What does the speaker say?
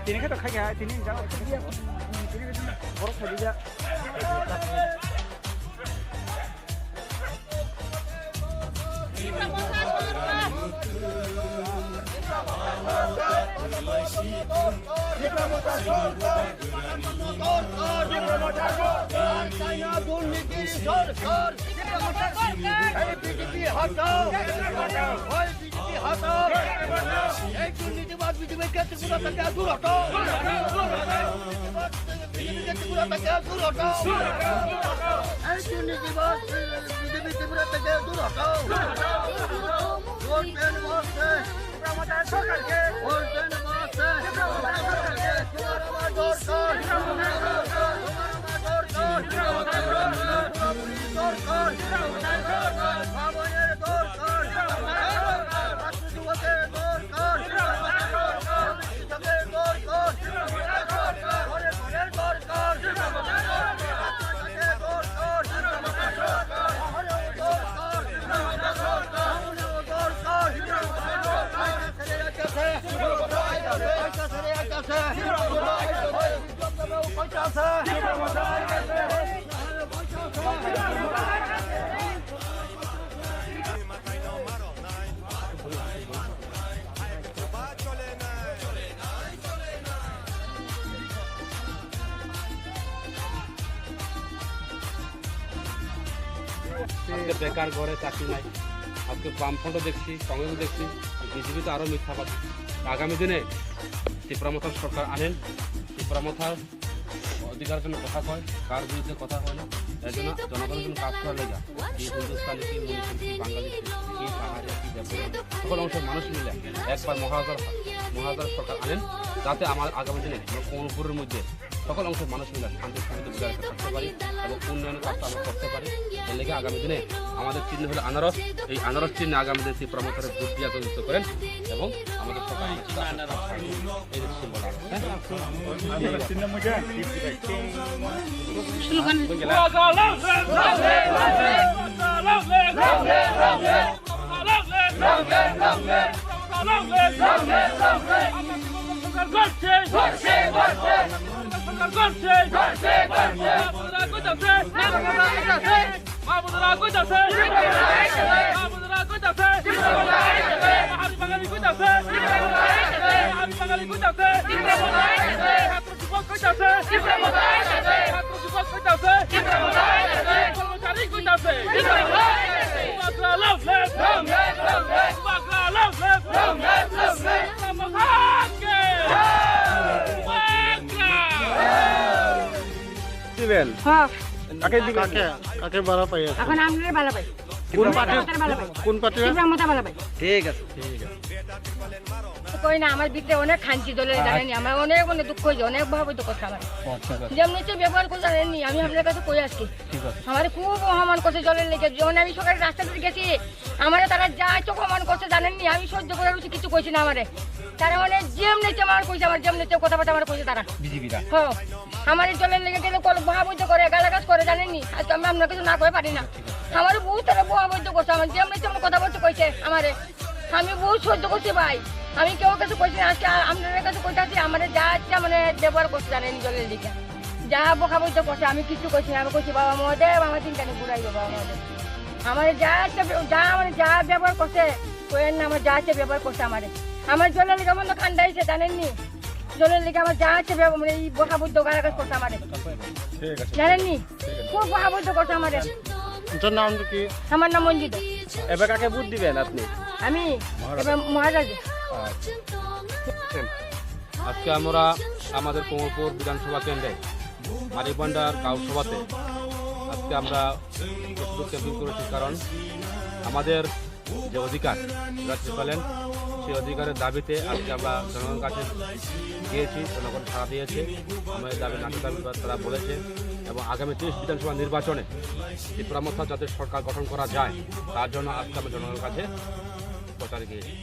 Tiene que tocar ya, tiene ya, tiene que por salir ya. আজকে বেকার ঘরে চাকরি নাই, আজকে বামফ্রন্টও দেখছি, কংগ্রেসও দেখছি, বিজেপি তো আরও মিথ্যাবাদী। আগামী দিনে ত্রিপুরামথার সরকার আনেন, ত্রিপুরামথার অধিকারের জন্য কথা কয়, কার বিরুদ্ধে কথা হয় না। এর জন্য জনগণের জন্য কাজ করার লেগা এই হিন্দুস্তানি কি মণিপুর কি বাঙালি কি পাহাড়িয়া কি দেবরা সকল অংশের মানুষ মিলে একবার মহাজার সরকার আনেন, যাতে আমার আগামী দিনে কোমলপুরের মধ্যে সকল অংশের মানুষ মিলে শান্তি সমৃদ্ধি বজায় রাখতে থাকতে পারি এবং উন্নয়নের কাজটা আমরা করতে পারি। এর লেগে আগামী দিনে আমাদের চিহ্ন হলো আনারস। এই আনারস চিহ্নে আগামী দিনে ত্রিপুরামথারে ভোট দিয়ে যুক্ত করেন এবং আমাদের সরকার এই যে সিম্বল দিবেন। হ্যাঁ, কাকে দিবেন? কাকে বাড়া পাই আছে? এখন আমরা ভালো পাই। কোন পার্টি? ভালো পাই। কোন পার্টি? ত্রিপুরামথা ভালো পাই। ঠিক আছে। কই না আমার ভিতরে অনেক খাঞ্চি দলে জানেনি, আমার অনেক দুঃখ হয়েছে, অনেক ভাবে দুঃখ করছে আমার। যেমনি তো ব্যবহার করে জানেননি, আমি আপনার কাছে কই আসছি আমার খুব অপমান করছে জলের লেগে। যখন আমি সকালে রাস্তা দিয়ে গেছি আমার তারা যা চোখ অপমান করছে জানেননি, আমি সহ্য করে রয়েছি, কিছু কইছি না আমারে। তারা মানে যেমনি আমার কইছে, আমার যেমনি কথাবার্তা আমার কইছে তারা বিজেপিরা। হ্যাঁ, আমার জলের লেগে গেলে বহাবৈধ করে গালাগাছ করে জানেননি। আজকে আমি আপনার কিছু না করে পারি না, আমার বহুত তারা বহাবৈধ করছে, আমার যেমনি তেমন কথা বলতে কইছে আমারে, আমি বহুত সহ্য করছি ভাই। আমি কেউ কাছে কইছি না, আজকে আপনাদের কাছে কইতাছি আমার যা ইচ্ছা মানে ব্যবহার করছে জানেন জলের দিকে, যা বকাবৈধ করছে আমি কিছু কইছি না। আমি কইছি বাবা মহোদয় আমার চিন্তানি ঘুরাইব, বাবা মহোদয় আমার যা ইচ্ছা যা ব্যবহার করছে কইেন না, আমার যা ইচ্ছা ব্যবহার করছে আমারে। আমার জলের লিগে আমার কান্দাইছে জানেননি, জলের লিগে আমার যা ইচ্ছা মানে এই বকাবৈধ গালাগাছ করছে আমারে জানেননি, খুব বকাবৈধ করছে আমারে। তোর নাম কি? আমার নাম মঞ্জিত। এবার কাকে ভোট দিবেন আপনি? আমি এবার মহারাজ। আজকে আমরা আমাদের কোমলপুর বিধানসভা কেন্দ্রে মানিকবান্ডার গাঁও সভাতে আজকে আমরা ক্যাম্পিং করেছি, কারণ আমাদের যে অধিকার পেলেন সেই অধিকারের দাবিতে আজকে আমরা জনগণের কাছে গিয়েছি, জনগণ সাড়া দিয়েছে, আমাদের দাবি নাকি দাবি তারা বলেছে। এবং আগামী 30 বিধানসভা নির্বাচনে ত্রিপুরামথা যাতে সরকার গঠন করা যায় তার জন্য আজকে আমরা জনগণের কাছে প্রচারে গিয়েছি।